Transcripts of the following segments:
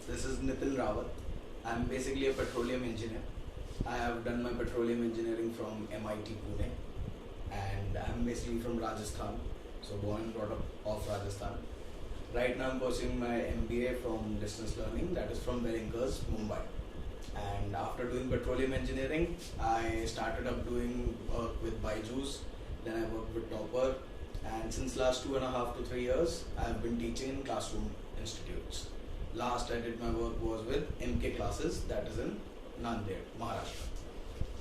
This is Nitin Rawat. I'm basically a petroleum engineer. I have done my petroleum engineering from MIT Pune, and I'm basically from Rajasthan. So born and brought up of Rajasthan. Right now I'm pursuing my MBA from distance learning, that is from Wellinkers, Mumbai. And after doing petroleum engineering, I started up doing work with Byju's. Then I worked with Topper, and since last 2.5 to 3 years, I've been teaching in classroom institutes. Last I did my work was with MK Classes, that is in Nanded, Maharashtra.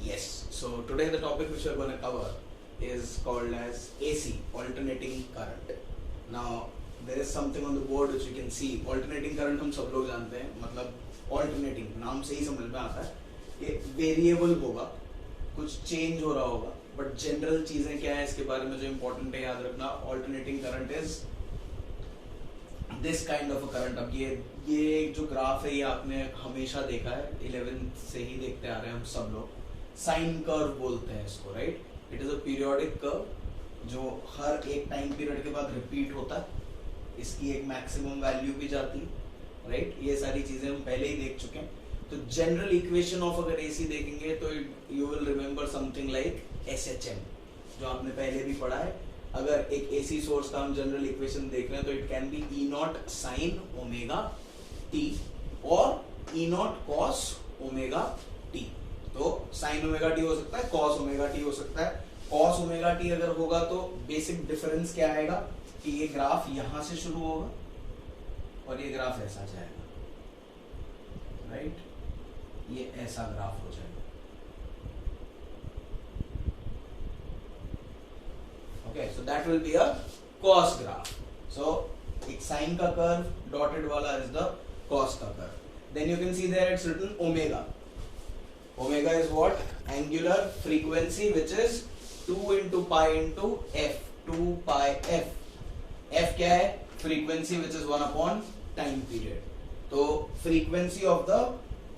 Yes, so today the topic which we're going to cover is called as AC, alternating current. Now there is something on the board which you can see. Alternating current हम सब लोग जानते हैं, मतलब alternating नाम से ही समझ में आता है, ये वेरिएबल होगा, कुछ चेंज हो रहा होगा, बट जनरल चीजें क्या है इसके बारे में जो इम्पोर्टेंट है याद रखना. Alternating current is this kind of a current. अब ये जो ग्राफ है ये आपने हमेशा देखा है, 11th से ही देखते आ रहे हैं हम सब लोग. साइन कर्व बोलते हैं इसको, right. It is a periodic curve जो हर एक टाइम पीरियड के बाद रिपीट होता है. इसकी एक मैक्सिमम वैल्यू भी जाती है, राइट. ये सारी चीजें हम पहले ही देख चुके हैं. तो जनरल इक्वेशन ऑफ अगर एसी देखेंगे तो you will remember something like SHM, जो आपने पहले भी पढ़ा है. अगर एक एसी सोर्स का हम जनरल इक्वेशन देख रहे हैं तो it can be E not sine omega T और E not cos omega T. तो साइन ओमेगा टी हो सकता है, कॉस ओमेगा टी हो सकता है. कॉस ओमेगा टी अगर होगा तो बेसिक डिफरेंस क्या आएगा कि ये ग्राफ यहां से शुरू होगा और ये ग्राफ ऐसा जाएगा, राइट. ये ऐसा ग्राफ हो जाएगा. Okay, so that will be a cos graph. So एक sin का curve dotted वाला is the cos का curve. Then you can see there it's written omega. Omega is what? Angular frequency, which is 2 into pi into f. 2 pi f. F क्या है? Frequency, which is 1 upon time period. तो frequency of the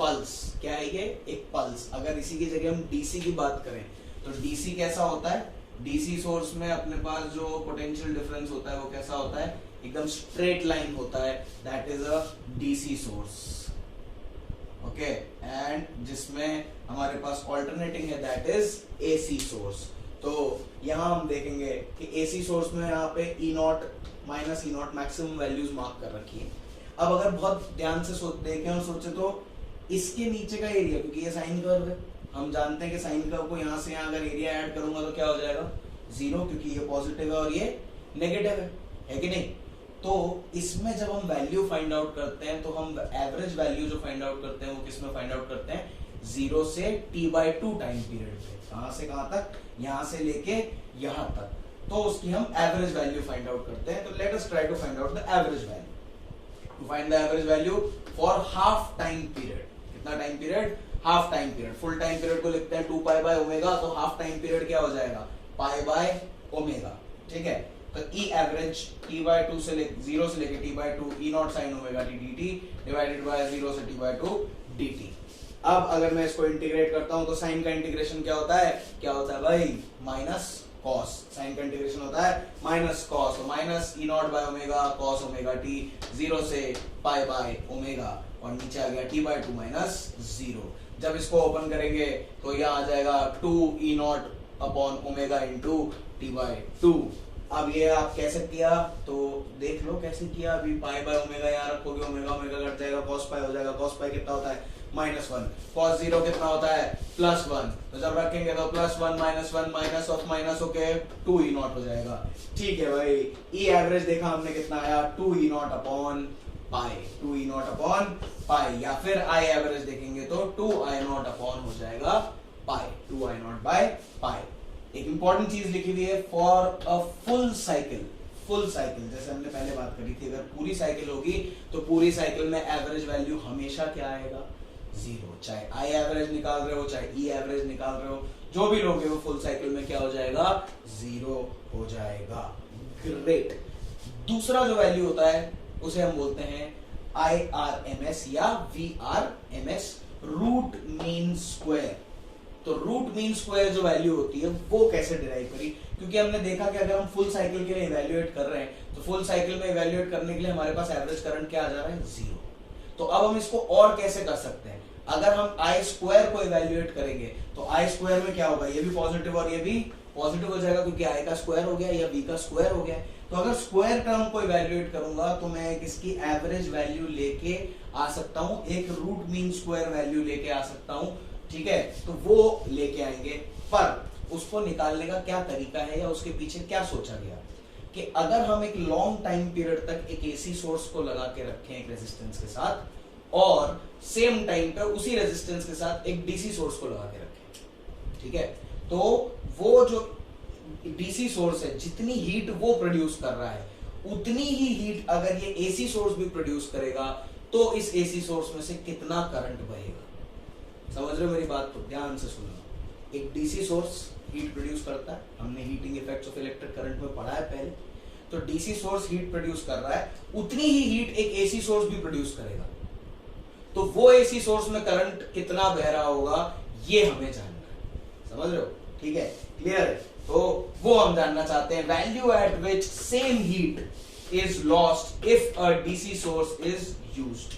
pulse क्या है ये? एक pulse. अगर इसी की जगह हम DC की बात करें तो DC कैसा होता है? डीसी सोर्स में अपने पास जो पोटेंशियल डिफरेंस होता है वो कैसा होता है? एकदम स्ट्रेट लाइन होता है. That is a DC source. Okay, and जिसमें हमारे पास ऑल्टरनेटिंग है दैट इज एसी सोर्स. तो यहां हम देखेंगे कि एसी सोर्स में यहाँ पे E not minus E not maximum values mark कर रखी है. अब अगर बहुत ध्यान से देखें और सोचे तो इसके नीचे का एरिया, क्योंकि ये साइन कर्व है, हम जानते हैं कि साइन कर्व को यहां से यहां अगर एरिया ऐड करूंगा तो क्या हो जाएगा? 0, क्योंकि ये पॉजिटिव है और ये नेगेटिव है कि नहीं. तो इसमें जब हम वैल्यू फाइंड आउट करते हैं तो हम एवरेज वैल्यू जो फाइंड आउट करते हैं वो किस में फाइंड आउट करते हैं? 0 से t/2 टाइम पीरियड पे. कहां से कहां तक? यहां से लेके यहां तक. तो उसकी हम एवरेज वैल्यू फाइंड आउट करते हैं. तो let us try to find out the average value. To find the average value for half time period. कितना time period? Half time period. Full time period को लिखते हैं 2 पाई बाय ओमेगा, तो half time period क्या हो जाएगा? Pi by omega. ठीक है. तो E एवरेज t/2 से 0 से लेके t/2 E not sine omega T dt divided by 0 से t/2 dt. अब अगर मैं इसको इंटीग्रेट करता हूं तो साइन का इंटीग्रेशन क्या होता है? क्या होता है भाई? Minus cos. साइन का इंटीग्रेशन होता है माइनस कॉस. तो minus E not by omega cos omega T 0 से पाई बाय ओमेगा और नीचे आ गया t/2 माइनस 0. जब इसको ओपन करेंगे तो यह आ जाएगा 2 E not upon omega into t/2. अब ये आप कैसे किया तो देख लो कैसे किया. अभी पाई बाय ओमेगा यहाँ रखोगे, ओमेगा ओमेगा कट जाएगा, कॉस पाई हो जाएगा. कॉस पाई कितना होता है? -1. कॉस 0 कितना होता है? +1. तो जब रखेंगे तो +1 -1 माइनस ऑफ माइनस होके 2 E नॉट हो जाएगा. ठीक है भाई. E एवरेज देखा हमने कितना आया? 2 E not upon pi. 2 E not upon pi. या फिर I एवरेज देखेंगे तो 2 I नॉट अपॉन हो जाएगा पाई. 2 I नॉट बाय पाई. एक इंपॉर्टेंट चीज लिखी हुई है for a full cycle. Full cycle जैसे हमने पहले बात करी थी, अगर पूरी साइकिल होगी तो पूरी साइकिल में एवरेज वैल्यू हमेशा क्या आएगा? 0. चाहे I एवरेज निकाल रहे हो, चाहे E एवरेज निकाल रहे हो, जो भी लोगे वो फुल साइकिल में क्या हो जाएगा? 0 हो जाएगा. ग्रेट. दूसरा जो वैल्यू होता है उसे हम बोलते हैं IRMS या VRMS, रूट मीन स्क्वायर. तो रूट मीन स्क्वायर जो वैल्यू होती है वो कैसे डिराइव करी? क्योंकि हमने देखा कि अगर हम फुल साइकिल के लिए इवैल्यूएट कर रहे हैं तो फुल साइकिल में इवैल्यूएट करने के लिए हमारे पास एवरेज करंट क्या आ जा रहा है? 0. तो अब हम इसको और कैसे कर सकते हैं, अगर हम आई स्क्वायर को इवेल्युएट करेंगे तो आई स्क्वायर में क्या होगा, ये भी पॉजिटिव और ये भी पॉजिटिव हो जाएगा क्योंकि आई का स्क्वायर हो गया या बी का स्क्वायर हो गया। तो अगर स्क्वायर टर्म को इवेल्युएट करूंगा तो मैं इसकी एवरेज वैल्यू लेके आ सकता हूं, एक रूट मीन स्क्वायर वैल्यू लेके आ सकता हूं, ठीक है। तो वो लेके आएंगे, पर उसको निकालने का क्या तरीका है या उसके पीछे क्या सोचा गया कि अगर हम एक लॉन्ग टाइम पीरियड तक एक एसी सोर्स को लगा के रखें एक रेजिस्टेंस के साथ और सेम टाइम पे उसी रेजिस्टेंस के साथ एक डीसी सोर्स को लगा के रखें, ठीक है, तो वो जो डीसी सोर्स है जितनी हीट वो प्रोड्यूस कर रहा है उतनी ही हीट अगर ये एसी सोर्स भी प्रोड्यूस करेगा तो इस एसी सोर्स में से कितना करंट बहेगा। समझ रहे हो मेरी बात, तो ध्यान से सुनना। एक डीसी सोर्स हीट प्रोड्यूस करता है, हमने heating effects of electric current में पढ़ा है पहले। तो डीसी सोर्स हीट प्रोड्यूस कर रहा है, उतनी ही हीट एक एसी सोर्स भी प्रोड्यूस करेगा, तो वो एसी सोर्स में करंट कितना बह रहा होगा ये हमें जानना है। समझ रहे हो, ठीक है, क्लियर है। तो वो हम जानना चाहते हैं, value at which same heat is lost if a DC source is used.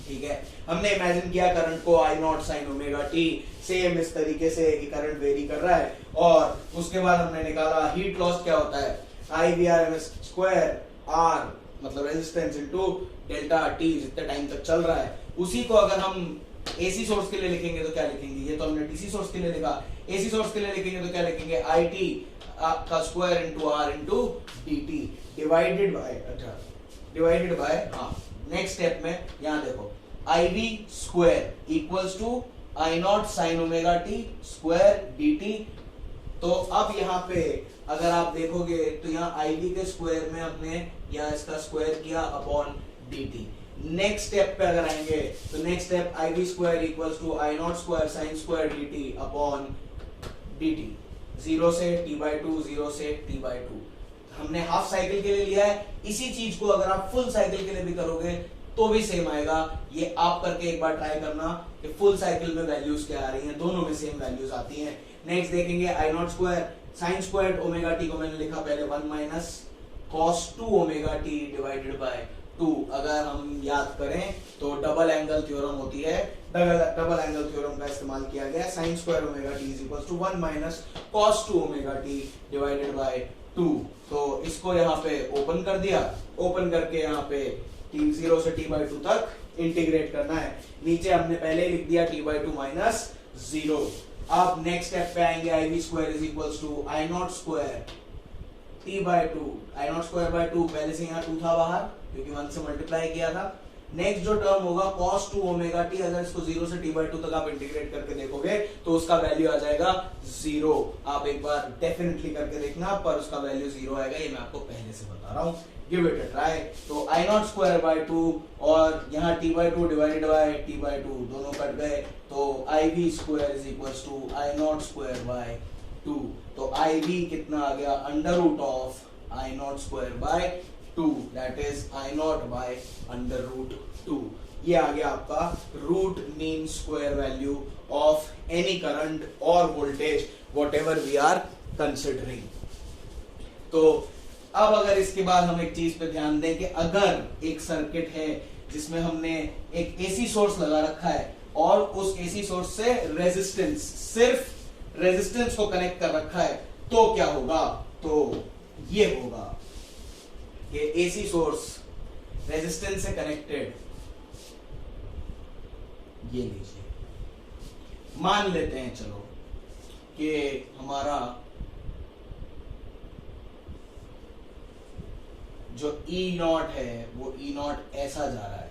ठीक है, हमने इमेजिन किया करंट को I naught sine omega t, same इस तरीके से कि करंट वेरी कर रहा है, और उसके बाद हमने निकाला हीट लॉस क्या होता है, I V R M S square R मतलब रेजिस्टेंस इनटू डेल्टा टी जितने टाइम तक चल रहा है। उसी को अगर हम एसी सोर्स के लिए लिखेंगे तो क्या लिखेंगे, ये तो हमने डीसी सोर्स के लिए लिखा, एसी सोर्स के लिए लिखेंगे तो क्या लिखेंगे, आई टी का square into R into d t divided by हाँ नेक्स्ट स्टेप में यहां देखो I V square equals to I naught sine omega t square D t. तो अब यहाँ पे अगर आप देखोगे तो यहाँ आई वी के स्क्वायर में हमने यहाँ इसका स्क्वायर किया upon D T. Next step पे अगर आएंगे तो next step I V square equals to I not square sine square D T upon D T, 0 से t/2 0 से t/2। हमने हाफ साइकिल के लिए लिया है, इसी चीज को अगर आप फुल साइकिल के लिए भी करोगे तो भी सेम आएगा। ये आप करके एक बार ट्राई करना कि फुल साइकिल में वैल्यूज क्या आ रही हैं, दोनों में सेम वैल्यूज आती हैं। नेक्स्ट देखेंगे I not square sine square omega t को मैंने लिखा पहले 1 minus cos 2 omega T divided by 2। अगर हम याद करें तो डबल एंगल थ्योरम होती है, डबल एंगल थ्योरम का इस्तेमाल किया गया, sine square omega T is equals to 1 minus cos 2 omega T divided by 2। तो इसको यहाँ पे ओपन कर दिया, ओपन करके यहाँ पे t 0 से t/2 तक इंटीग्रेट करना है। नीचे हमने पहले लिख दिया t/2 माइनस 0। अब नेक्स्ट स्टेप पे आएंगे I V square is equals to I not square t/2, I not square by 2, पहले से यहाँ 2 था बाहर क्योंकि 1 से मल्टीप्लाई किया था। नेक्स्ट जो टर्म होगा cos 2 ओमेगा टी, अगर इसको 0 से t/2 तक आप इंटीग्रेट करके देखोगे तो उसका वैल्यू आ जाएगा 0। आप एक बार डेफिनेटली करके देखना, पर उसका वैल्यू 0 आएगा, ये मैं आपको पहले से बता रहा हूँ, गिव इट अ ट्राई। तो आई नॉट स्क्वायर बाय 2 और यहाँ t/2 डिवाइडेड बाय t/2 दोनों कट गए, तो I V square is equals to I not square by 2। तो आई वी कितना आ गया, under root of I not square by 2, that is I naught by under root 2। ये आ गया आपका root mean square value of any current और voltage whatever we are considering. तो अब अगर इसके बाद हम एक चीज पे ध्यान दें कि अगर एक सर्किट है जिसमें हमने एक एसी सोर्स लगा रखा है और उस एसी सोर्स से रेजिस्टेंस, सिर्फ रेजिस्टेंस को कनेक्ट कर रखा है, तो क्या होगा, तो ये होगा कि एसी सोर्स रेजिस्टेंस से कनेक्टेड, ये लीजिए मान लेते हैं चलो कि हमारा जो E0 है वो E0 ऐसा जा रहा है,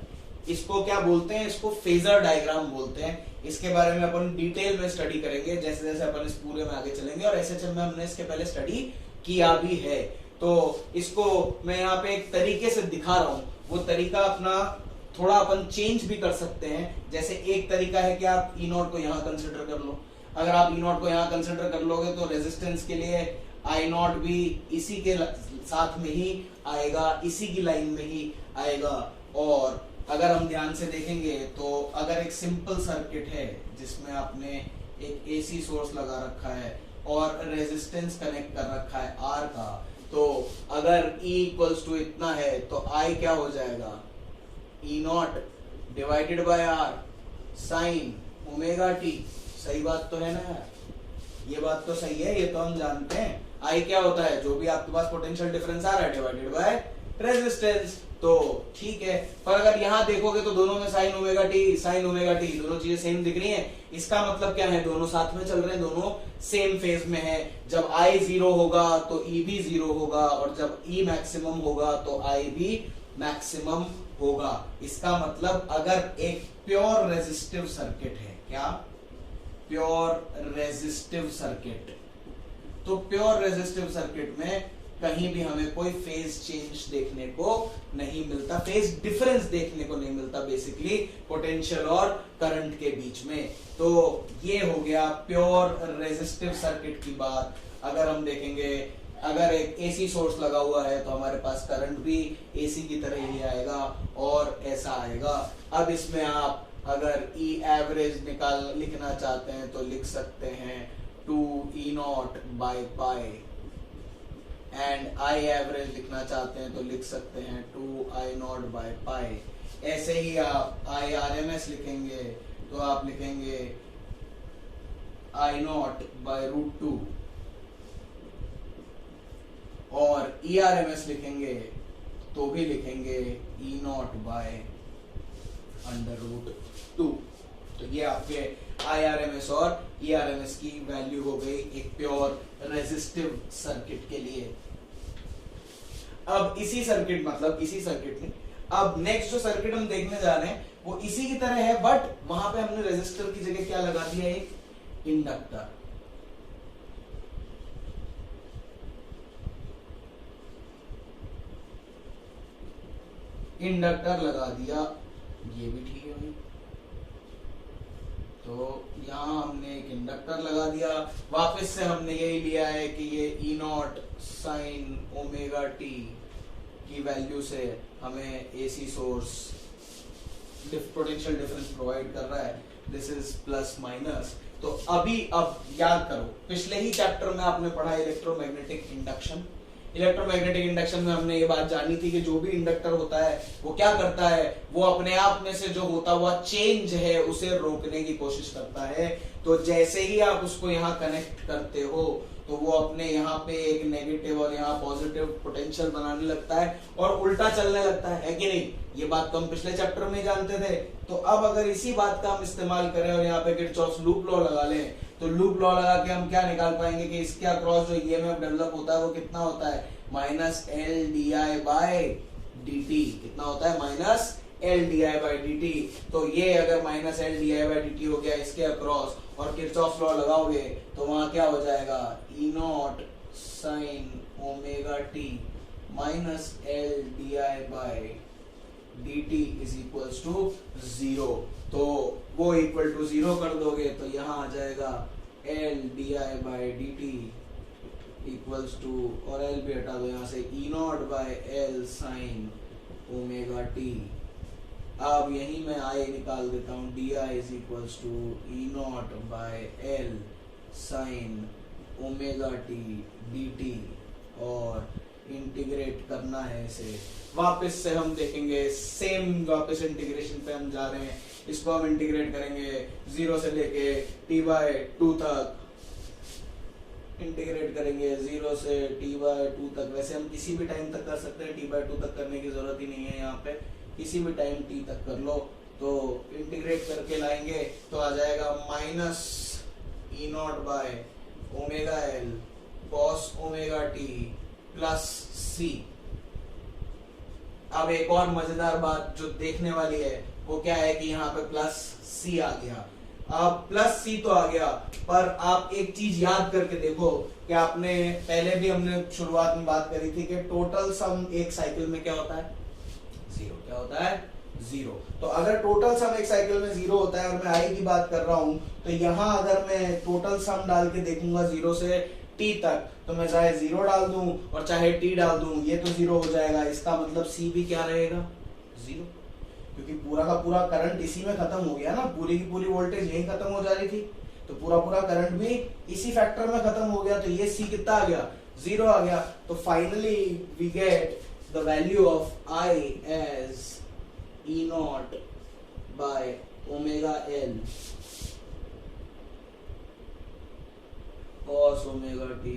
इसको क्या बोलते हैं, इसको फेजर डायग्राम बोलते हैं। इसके बारे में अपन डिटेल में स्टडी करेंगे जैसे जैसे अपन इस पूरे में आगे चलेंगे, और एसएचएम में हमने इसके पहले स्टडी किया भी है। तो इसको मैं यहाँ पे एक तरीके से दिखा रहा हूँ, वो तरीका अपना थोड़ा अपन चेंज भी कर सकते हैं। जैसे एक तरीका है कि आप E0 को यहाँ कंसिडर कर लो, अगर आप E0 को यहाँ कंसिडर कर लोगे तो रेजिस्टेंस के लिए I0 भी इसी के साथ में ही आएगा, इसी की लाइन में ही आएगा। और अगर हम ध्यान से देखेंगे तो अगर एक सिंपल सर्किट है जिसमें आपने एक एसी सोर्स लगा रखा है और रेजिस्टेंस कनेक्ट कर रखा है R का, तो अगर E इक्वल्स टू इतना है तो I क्या हो जाएगा, E0 divided by R sine omega T. सही बात तो है ना यार, ये बात तो सही है, ये तो हम जानते हैं। आई क्या होता है, जो भी आपके पास पोटेंशियल डिफरेंस आ रहा है डिवाइडेड बाय रेजिस्टेंस। तो ठीक है, पर अगर यहां देखोगे तो दोनों में साइन ओमेगा टी दोनों चीजें सेम दिख रही हैं। इसका मतलब क्या है, दोनों साथ में चल रहे हैं, दोनों सेम फेज में है। जब आई 0 होगा तो ई भी 0 होगा, और जब ई मैक्सिमम होगा तो आई भी मैक्सिमम होगा। इसका मतलब अगर एक प्योर रेजिस्टिव सर्किट है, क्या प्योर रेजिस्टिव सर्किट, तो प्योर रेजिस्टिव सर्किट में कहीं भी हमें कोई फेज चेंज देखने को नहीं मिलता, फेज डिफरेंस देखने को नहीं मिलता बेसिकली पोटेंशियल और करंट के बीच में। तो ये हो गया प्योर रेजिस्टिव सर्किट की बात। अगर हम देखेंगे, अगर एक एसी सोर्स लगा हुआ है तो हमारे पास करंट भी एसी की तरह ही आएगा और ऐसा आएगा। अब इसमें आप अगर ई एवरेज लिखना चाहते हैं तो लिख सकते हैं 2E0 by pi, and I average लिखना चाहते हैं तो लिख सकते हैं 2I0 बाय पाई। ऐसे ही आप आई आरएमएस लिखेंगे तो आप लिखेंगे I0 बाय √2, और ERMS लिखेंगे तो भी लिखेंगे E0 बाय √2। तो ये आपके IRMS और ERMS की वैल्यू हो गई एक प्योर रेजिस्टिव सर्किट के लिए। अब इसी सर्किट में अब नेक्स्ट जो सर्किट हम देखने जा रहे हैं वो इसी की तरह है, बट वहां पे हमने रेजिस्टर की जगह क्या लगा दिया, एक इंडक्टर। इंडक्टर लगा दिया, ये भी ठीक है भाई। तो यहां हमने एक इंडक्टर लगा दिया, वापस से हमने यही लिया है कि ये E0 साइन ओमेगा टी की वैल्यू से हमें AC source potential difference provide कर रहा है, दिस इज प्लस माइनस। तो अब याद करो, पिछले ही चैप्टर में आपने पढ़ा इलेक्ट्रोमैग्नेटिक इंडक्शन। इलेक्ट्रोमैग्नेटिक इंडक्शन में हमने ये बात जानी थी कि जो भी इंडक्टर होता है वो क्या करता है, वो अपने आप में से जो होता हुआ चेंज है उसे रोकने की कोशिश करता है। तो जैसे ही आप उसको यहाँ कनेक्ट करते हो तो वो अपने यहाँ पे एक नेगेटिव और यहाँ पॉजिटिव पोटेंशियल बनाने लगता है और उल्टा चलने लगता है कि नहीं। ये बात तो हम पिछले चैप्टर में जानते थे। तो अब अगर इसी बात का हम इस्तेमाल करें और यहाँ पे किरचॉफ्स लूप लॉ लगा लें, तो लूप लॉ लगा के हम क्या निकाल पाएंगे कि इसके अक्रॉस जो ईएमएफ डेवलप होता है वो कितना होता है, -LdI/dt। कितना होता है, -LdI/dt। तो ये अगर -LdI/dt हो गया इसके अक्रॉस और किरचॉफ्स लॉ लगाओगे तो वहां क्या हो जाएगा, E0 sine omega T -LdI/dt is equals to 0। तो वो इक्वल टू 0 कर दोगे तो यहाँ आ जाएगा LdI/dt इक्वल्स टू, और L भी हटा दो यहाँ से, E0/L साइन ओमेगा टी। अब यही मैं I निकाल देता हूँ, DI is equals to E0/L sine omega T dt, और इंटीग्रेट करना है इसे। वापस से हम देखेंगे सेम, वापस इंटीग्रेशन पे हम जा रहे हैं। इसको हम इंटीग्रेट करेंगे 0 से लेके t/2 तक, इंटीग्रेट करेंगे 0 से t/2 तक। वैसे हम किसी भी टाइम तक कर सकते हैं, t/2 तक करने की जरूरत ही नहीं है, यहाँ पे किसी भी टाइम t तक कर लो। तो इंटीग्रेट करके लाएंगे तो आ जाएगा -E0/ωL cos omega T plus c। अब एक और मजेदार बात जो देखने वाली है वो क्या है कि यहाँ पे प्लस c आ गया। अब प्लस c तो आ गया, पर आप एक चीज याद करके देखो कि आपने पहले भी हमने शुरुआत में बात करी थी कि टोटल सम एक साइकिल में क्या होता है, 0। क्या होता है, 0। तो अगर टोटल सम एक साइकिल में 0 होता है और मैं i की बात कर रहा हूं, तो यहाँ अगर मैं टोटल सम डाल के देखूंगा 0 से t तक, तो मैं चाहे 0 डाल दूं और चाहे t डाल दूं, ये तो 0 हो जाएगा। इसका मतलब c भी क्या रहेगा, 0, क्योंकि पूरा का पूरा करंट इसी में खत्म हो गया ना, पूरी की पूरी वोल्टेज यही खत्म हो जा रही थी, तो पूरा पूरा करंट भी इसी फैक्टर में खत्म हो गया। तो ये c कितना आ गया, 0 आ गया। तो finally we get the value of I as E0 by omega L cos omega T.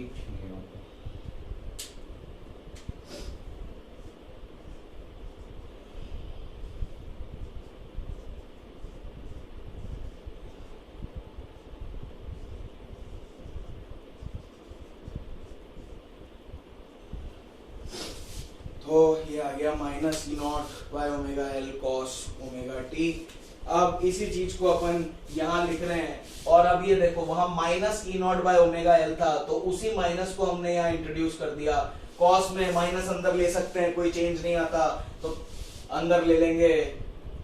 तो ये आ गया minus E not by omega L cos omega T. अब इसी चीज को अपन यहाँ लिख रहे हैं, और अब ये देखो वहां minus E not by omega L था, तो उसी माइनस को हमने यहाँ इंट्रोड्यूस कर दिया। कॉस में माइनस अंदर ले सकते हैं, कोई चेंज नहीं आता, तो अंदर ले लेंगे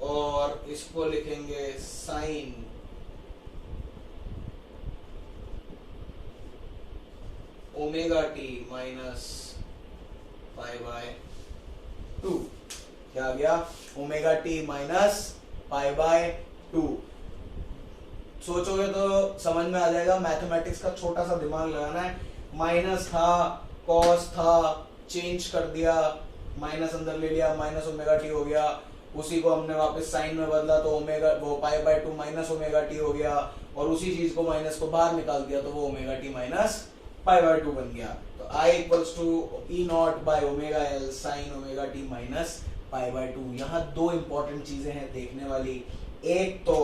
और इसको लिखेंगे sign omega T minus pi by 2। क्या आ गया? Omega T minus pi by 2। सोचोगे तो समझ में आ जाएगा, मैथमेटिक्स का छोटा सा दिमाग लगाना है। माइनस था, कॉस था, चेंज कर दिया, माइनस अंदर ले लिया, माइनस ओमेगा टी हो गया, उसी को हमने वापस साइन में बदला तो ओमेगा वो पाई बाय 2 माइनस ओमेगा टी हो गया, और उसी चीज को माइनस को बाहर निकाल दिया तो वो omega T minus pi by 2 बन गया। तो I equals to E not by omega L sine omega T minus pi by 2। यहाँ दो इंपॉर्टेंट चीजें हैं देखने वाली। एक तो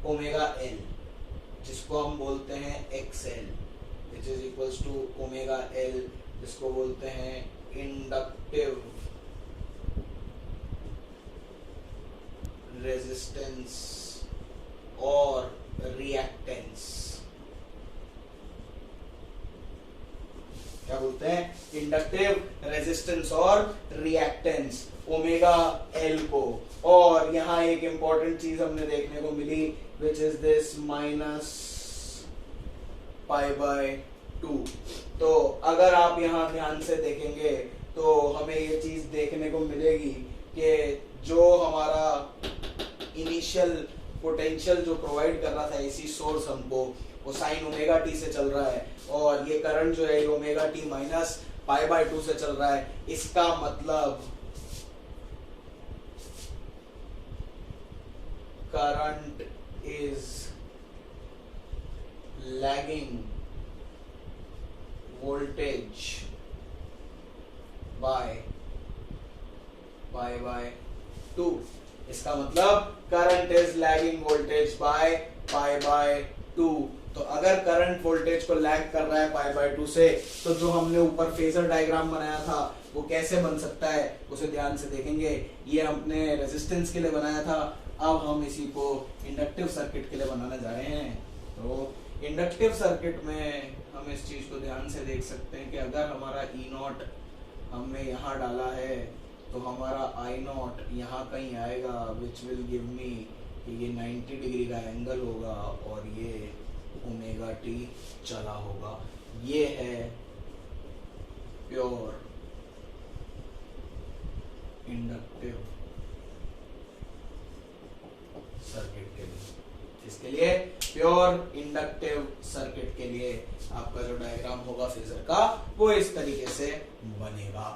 ओमेगा एल जिसको हम बोलते हैं X L which is equals to omega L जिसको बोलते हैं इंडक्टिव रेजिस्टेंस और रिएक्टेंस। क्या बोलते हैं? इंडक्टिव रेजिस्टेंस और रिएक्टेंस ओमेगा एल को। और यहाँ एक इंपॉर्टेंट चीज हमने देखने को मिली which is this minus pi by 2। तो अगर आप यहाँ ध्यान से देखेंगे तो हमें ये चीज देखने को मिलेगी कि जो हमारा इनिशियल पोटेंशियल जो प्रोवाइड कर रहा था एसी सोर्स हमको, वो साइन ओमेगा टी से चल रहा है, और ये करंट जो है omega T minus pi by 2 से चल रहा है। इसका मतलब current is lagging voltage by pi by 2। इसका मतलब current is lagging voltage by pi by 2। तो अगर करंट वोल्टेज को लैग कर रहा है पाई बाय 2 से, तो जो हमने ऊपर फेजर डायग्राम बनाया था वो कैसे बन सकता है उसे ध्यान से देखेंगे। ये हमने रेजिस्टेंस के लिए बनाया था, अब हम इसी को इंडक्टिव सर्किट के लिए बनाने जा रहे हैं। तो इंडक्टिव सर्किट में हम इस चीज को ध्यान से देख सकते हैं कि अगर हमारा ई नॉट हमने यहाँ डाला है तो हमारा आई नॉट यहाँ कहीं आएगा विच विल गिव मी कि ये 90 डिग्री का एंगल होगा और ये ओमेगा टी चला होगा। ये है प्योर इंडक्टिव सर्किट के लिए। इसके लिए प्योर इंडक्टिव सर्किट के लिए आपका जो डायग्राम होगा फेजर का वो इस तरीके से बनेगा।